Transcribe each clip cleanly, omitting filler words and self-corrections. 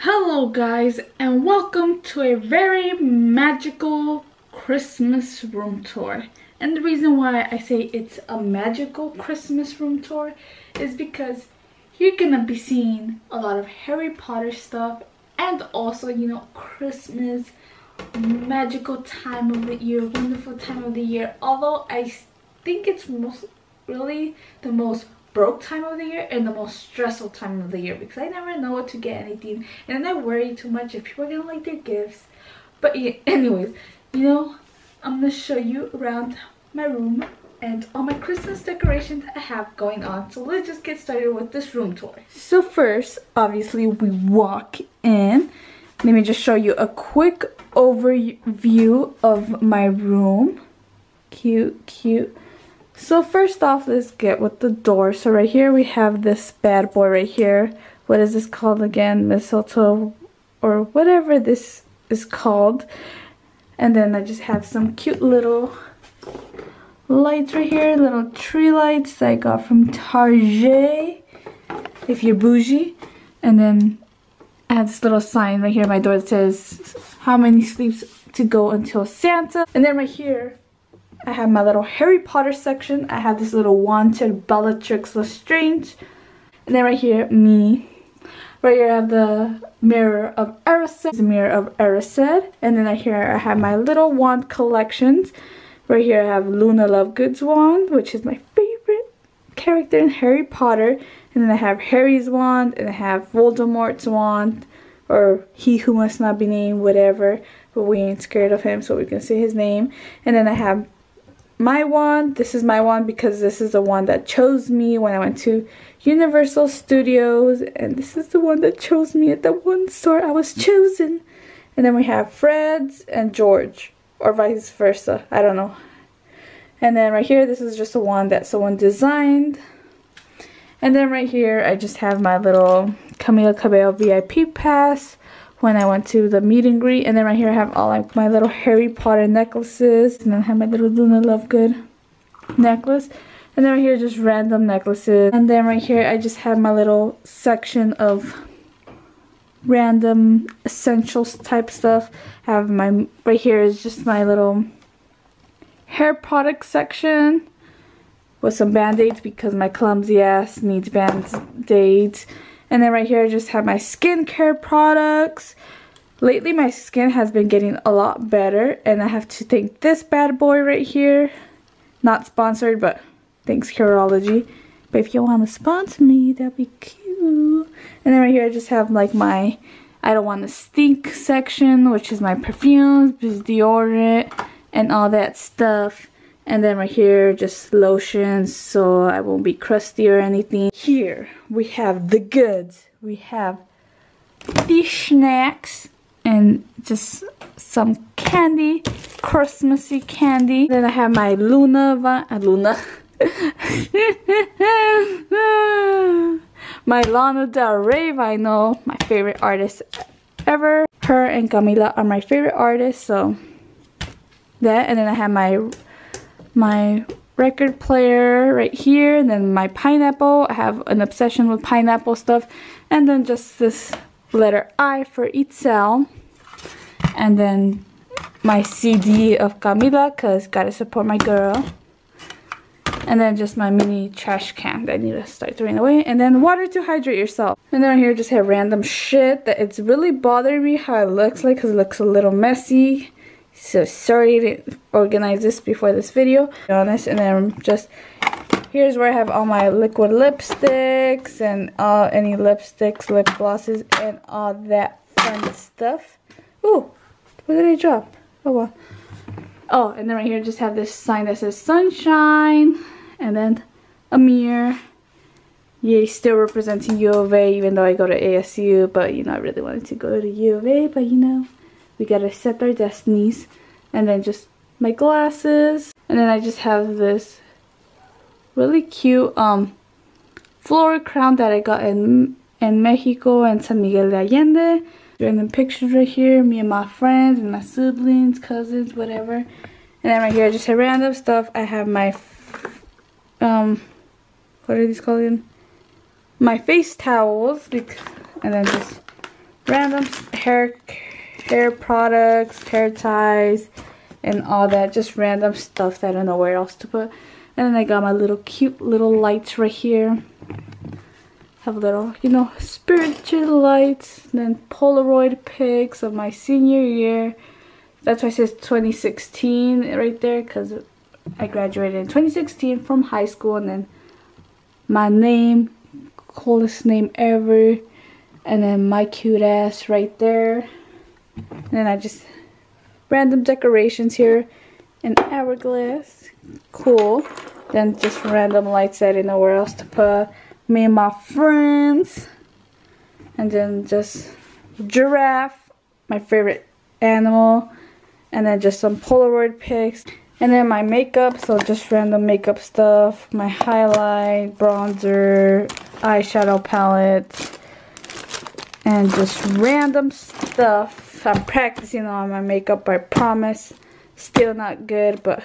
Hello guys, and welcome to a very magical Christmas room tour. And the reason why I say it's a magical Christmas room tour is because you're gonna be seeing a lot of Harry Potter stuff and also, you know, Christmas, magical time of the year, wonderful time of the year. Although I think it's really the most broke time of the year and the most stressful time of the year, because I never know what to get anything and I worry too much if people are gonna like their gifts. But yeah, anyways, you know, I'm gonna show you around my room and all my Christmas decorations I have going on. So let's just get started with this room tour. So first, obviously, we walk in. Let me just show you a quick overview of my room. Cute. So first off, let's get with the door. So right here we have this bad boy right here. What is this called again? Mistletoe or whatever this is called. And then I just have some cute little lights right here. Little tree lights that I got from Target, if you're bougie. And then I have this little sign right here at my door that says how many sleeps to go until Santa. And then right here I have my little Harry Potter section. I have this little wanted Bellatrix Lestrange. And then right here, me. Right here I have the mirror of Erised. The mirror of Erised. And then right here I have my little wand collections. Right here I have Luna Lovegood's wand, which is my favorite character in Harry Potter. And then I have Harry's wand, and I have Voldemort's wand, or He Who Must Not Be Named, whatever. But we ain't scared of him, so we can say his name. And then I have my wand. This is my wand because this is the one that chose me when I went to Universal Studios, and this is the one that chose me at the one store I was chosen. And then we have Fred's and George, or vice versa, I don't know. And then right here, this is just a wand that someone designed. And then right here I just have my little Camila Cabello VIP pass when I went to the meet and greet. And then right here I have all like my little Harry Potter necklaces, and then I have my little Luna Lovegood necklace, and then right here just random necklaces. And then right here I just have my little section of random essentials type stuff. I have my, right here is just my little hair product section with some band-aids because my clumsy ass needs band-aids. And then right here I just have my skincare products. Lately my skin has been getting a lot better, and I have to thank this bad boy right here. Not sponsored, but thanks Curology. But if you want to sponsor me, that'd be cute. And then right here I just have like my I don't want to stink section, which is my perfumes, deodorant, and all that stuff. And then right here, just lotions, so I won't be crusty or anything. Here, we have the goods. We have these snacks and just some candy, Christmassy candy. Then I have my Luna, my Lana Del Rey vinyl, my favorite artist ever. Her and Camila are my favorite artists, so that. And then I have my record player right here, and then my pineapple. I have an obsession with pineapple stuff. And then just this letter I for Itzel, and then my CD of Camila, because gotta support my girl. And then just my mini trash can that I need to start throwing away. And then water to hydrate yourself. And then here just have random shit that it's really bothering me how it looks like, because it looks a little messy. So sorry to organize this before this video, to be honest. And then just here's where I have all my liquid lipsticks and any lipsticks, lip glosses, and all that fun stuff. Ooh, what did I drop? Oh well. Oh, and then right here just have this sign that says sunshine, and then a mirror. Yay, still representing U of A, even though I go to ASU, but you know I really wanted to go to U of A, but you know, we gotta accept our destinies. And then just my glasses. And then I just have this really cute floral crown that I got in Mexico and San Miguel de Allende. Random pictures right here, me and my friends and my siblings, cousins, whatever. And then right here I just have random stuff. I have my what are these called again? My face towels, and then just random hair products, hair ties, and all that. Just random stuff that I don't know where else to put. And then I got my little cute little lights right here. Have little, you know, spiritual lights. And then Polaroid pics of my senior year. That's why it says 2016 right there, because I graduated in 2016 from high school. And then my name, coolest name ever. And then my cute ass right there. And then I just random decorations here in hourglass. Cool. Then just random lights that I didn't know where else to put. Me and my friends. And then just giraffe, my favorite animal. And then just some Polaroid pics. And then my makeup, so just random makeup stuff. My highlight, bronzer, eyeshadow palettes. And just random stuff. I'm practicing on my makeup, I promise. Still not good, but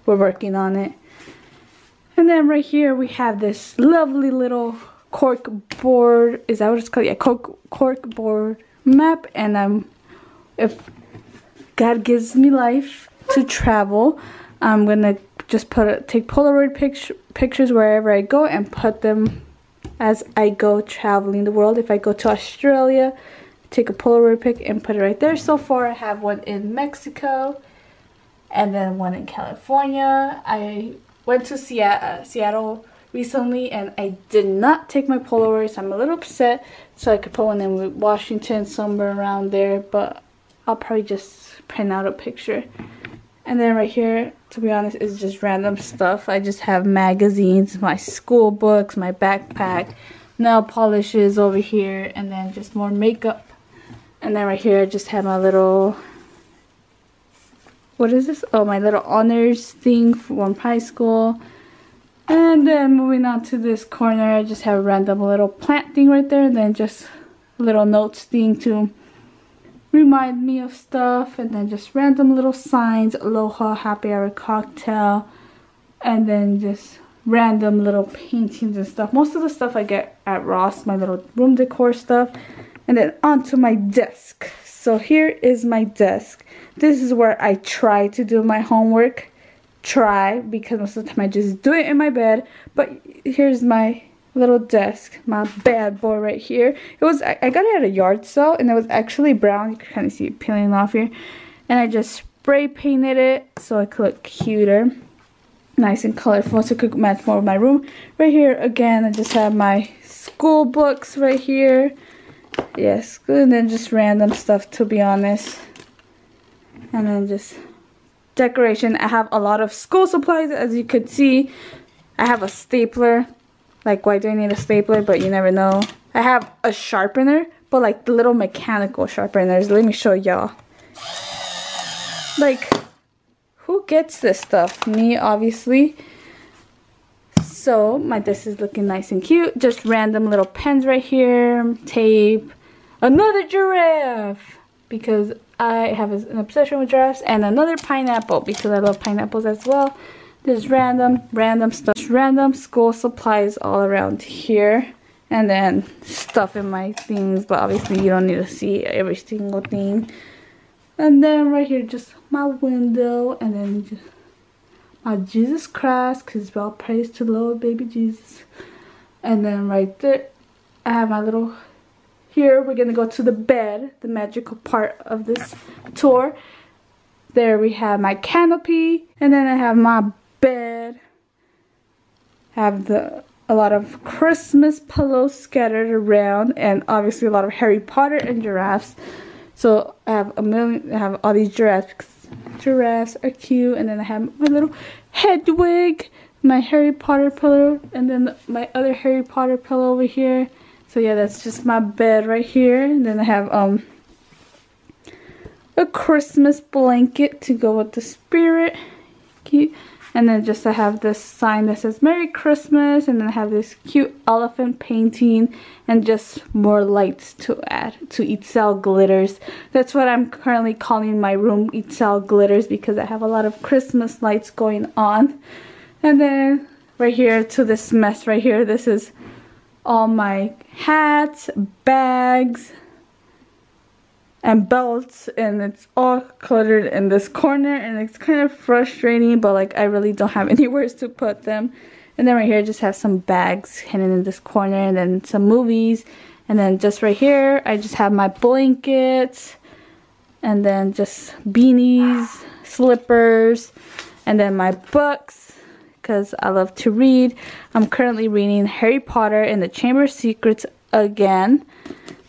we're working on it. And then right here we have this lovely little cork board. Is that what it's called? Yeah, cork board map. And if God gives me life to travel, I'm gonna just take Polaroid pictures wherever I go and put them as I go traveling the world. If I go to Australia, take a Polaroid pic and put it right there. So far I have one in Mexico and then one in California. I went to Seattle recently and I did not take my Polaroids. I'm a little upset, so I could put one in Washington, somewhere around there, but I'll probably just print out a picture. And then right here, to be honest, is just random stuff. I just have magazines, my school books, my backpack, nail polishes over here, and then just more makeup. And then right here I just have my little, what is this? Oh, my little honors thing from high school. And then moving on to this corner, I just have a random little plant thing right there, and then just little notes thing to remind me of stuff. And then just random little signs, aloha, happy hour, cocktail, and then just random little paintings and stuff. Most of the stuff I get at Ross, my little room decor stuff. And then onto my desk. So here is my desk. This is where I try to do my homework. Try, because most of the time I just do it in my bed. But here's my little desk, my bad boy right here. I got it at a yard sale, and it was actually brown. You can kind of see it peeling off here. And I just spray painted it so it could look cuter, nice and colorful, so it could match more with my room. Right here again, I just have my school books right here. Yes, and then just random stuff, to be honest. And then just decoration. I have a lot of school supplies, as you could see. I have a stapler. Like, why do I need a stapler? But you never know. I have a sharpener, but like the little mechanical sharpeners. Let me show y'all. Like, who gets this stuff? Me, obviously. So my desk is looking nice and cute. Just random little pens right here, tape, another giraffe because I have an obsession with giraffes, and another pineapple because I love pineapples as well. There's random stuff, random school supplies all around here, and then stuff in my things, but obviously you don't need to see every single thing. And then right here, just my window, and then just my Jesus Christ, because all praise to the Lord, baby Jesus. And then right there, I have my little, here we're gonna go to the bed, the magical part of this tour. There we have my canopy, and then I have my bed. I have a lot of Christmas pillows scattered around, and obviously a lot of Harry Potter and giraffes. So I have all these giraffes because giraffes are cute. And then I have my little Hedwig, my Harry Potter pillow, and then my other Harry Potter pillow over here. So yeah, that's just my bed right here. And then I have a Christmas blanket to go with the spirit. Cute. And then just I have this sign that says Merry Christmas, and then I have this cute elephant painting, and just more lights to add to Itzel glitters. That's what I'm currently calling my room, Itzel glitters, because I have a lot of Christmas lights going on. And then right here to this mess right here, this is all my hats, bags, and belts, and it's all cluttered in this corner, and it's kind of frustrating, but like I really don't have anywhere to put them. And then right here I just have some bags hidden in this corner, and then some movies, and then just right here I just have my blankets, and then just beanies, slippers, and then my books because I love to read. I'm currently reading Harry Potter and the Chamber of Secrets again.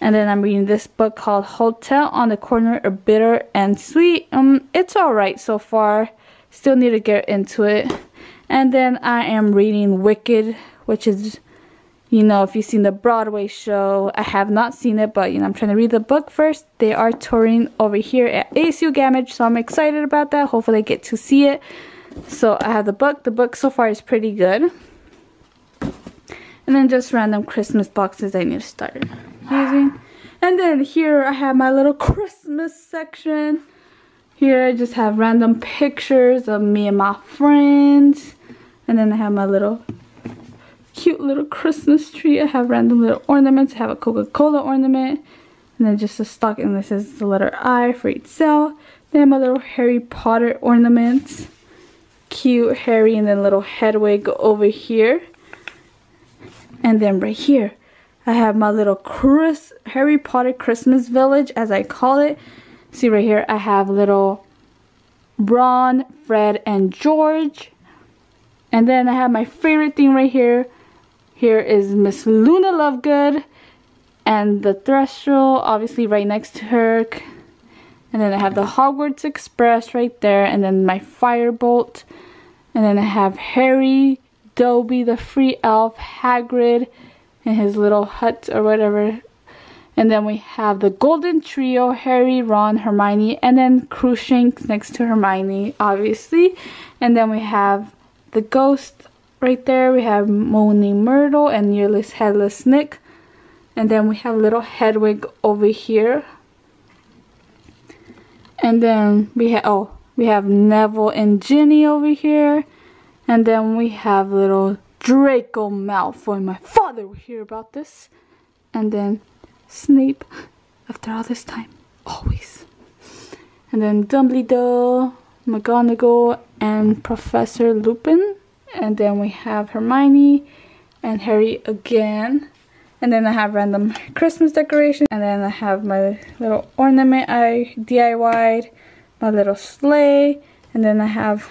And then I'm reading this book called Hotel on the Corner of Bitter and Sweet. It's alright so far. Still need to get into it. And then I am reading Wicked, which is, you know, if you've seen the Broadway show. I have not seen it, but, you know, I'm trying to read the book first. They are touring over here at ASU Gamage, so I'm excited about that. Hopefully I get to see it. So I have the book. The book so far is pretty good. And then just random Christmas boxes I need to start using. And then here I have my little Christmas section. Here I just have random pictures of me and my friends. And then I have my little cute little Christmas tree. I have random little ornaments. I have a Coca-Cola ornament. And then just a stocking. This is the letter I for Itzel. Then I have my little Harry Potter ornaments. Cute Harry, and then little Hedwig over here. And then right here I have my little Harry Potter Christmas village, as I call it. See right here I have little Ron, Fred, and George. And then I have my favorite thing right here. Here is Miss Luna Lovegood and the Threshold, obviously right next to her. And then I have the Hogwarts Express right there, and then my Firebolt. And then I have Harry, Dobby, the free elf, Hagrid, and his little hut or whatever. And then we have the Golden Trio, Harry, Ron, Hermione, and then Cruikshanks next to Hermione, obviously. And then we have the Ghost right there. We have Moaning Myrtle and Earless Headless Nick. And then we have little Hedwig over here. And then we have Neville and Ginny over here. And then we have little Draco Malfoy. My father will hear about this. And then Snape, after all this time, always. And then Dumbledore, McGonagall, and Professor Lupin. And then we have Hermione and Harry again. And then I have random Christmas decoration. And then I have my little ornament I DIY'd. My little sleigh. And then I have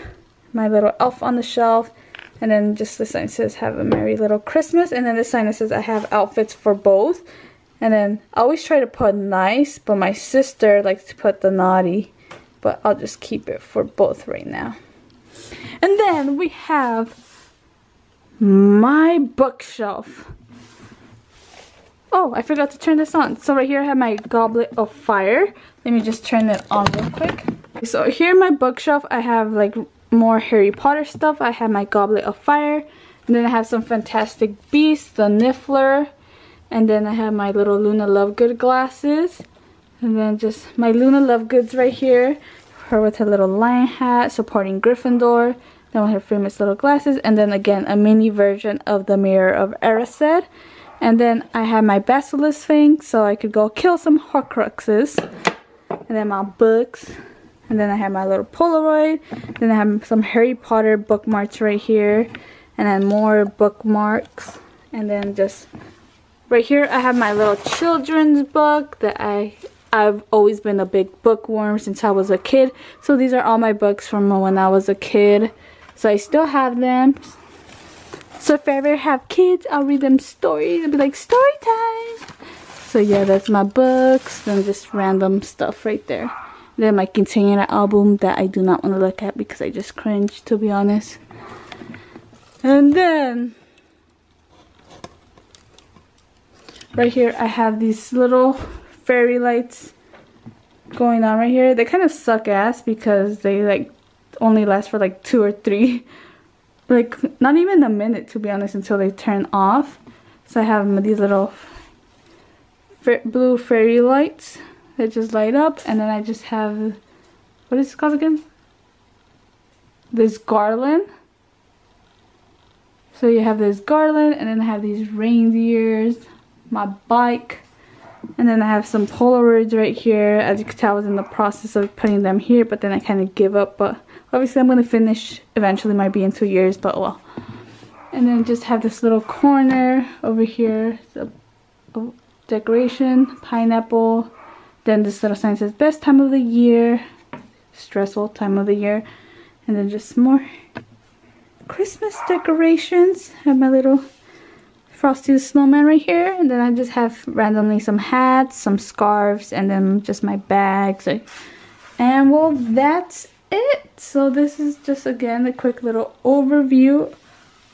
my little elf on the shelf. And then just the sign says have a merry little Christmas. And then the sign that says I have outfits for both. And then I always try to put nice, but my sister likes to put the naughty. But I'll just keep it for both right now. And then we have my bookshelf. Oh, I forgot to turn this on. So right here I have my Goblet of Fire. Let me just turn it on real quick. So here in my bookshelf I have like more Harry Potter stuff. I have my Goblet of Fire. And then I have some Fantastic Beasts, the Niffler. And then I have my little Luna Lovegood glasses. And then just my Luna Lovegoods right here. Her with her little lion hat supporting Gryffindor. Then with her famous little glasses. And then again a mini version of the Mirror of Erised. And then I have my basilisk thing so I could go kill some Horcruxes. And then my books. And then I have my little Polaroid. Then I have some Harry Potter bookmarks right here. And then more bookmarks. And then just right here I have my little children's book that I've always been a big bookworm since I was a kid. So these are all my books from when I was a kid. So I still have them. So if I ever have kids, I'll read them stories. It'll be like story time. So yeah, that's my books. Then just random stuff right there. And then my Quinceañera album that I do not want to look at because I just cringe, to be honest. And then right here I have these little fairy lights going on right here. They kind of suck ass because they like only last for like 2 or 3, like not even a minute, to be honest, until they turn off. So I have these little blue fairy lights that just light up. And then I just have, what is it called again? This garland. So you have this garland, and then I have these reindeers, my bike, And then I have some Polaroids right here. As you can tell, I was in the process of putting them here, but then I kind of give up. But obviously I'm going to finish eventually, might be in 2 years, but well. And then just have this little corner over here. It's a decoration, pineapple. Then this little sign says best time of the year. Stressful time of the year. And then just more Christmas decorations. Have my little Frosty the Snowman right here, and then I just have randomly some hats, some scarves, and then just my bags. And well, that's it. So this is just again a quick little overview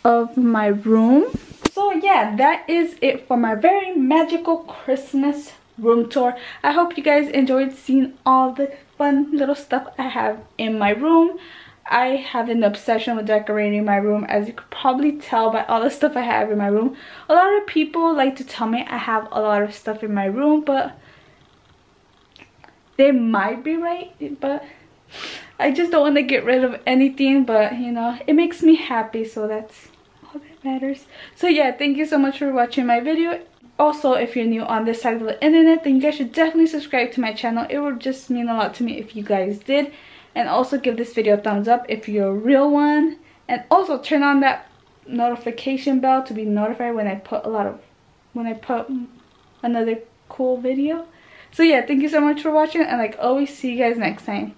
of my room. So yeah, that is it for my very magical Christmas room tour. I hope you guys enjoyed seeing all the fun little stuff I have in my room. I have an obsession with decorating my room, as you could probably tell by all the stuff I have in my room. A lot of people like to tell me I have a lot of stuff in my room, but they might be right, but I just don't want to get rid of anything. But you know, it makes me happy, so that's all that matters. So yeah, thank you so much for watching my video. Also, if you're new on this side of the internet, then you guys should definitely subscribe to my channel. It would just mean a lot to me if you guys did. And also give this video a thumbs up if you're a real one. And also turn on that notification bell to be notified when I put another cool video. So yeah, thank you so much for watching, and like always, see you guys next time.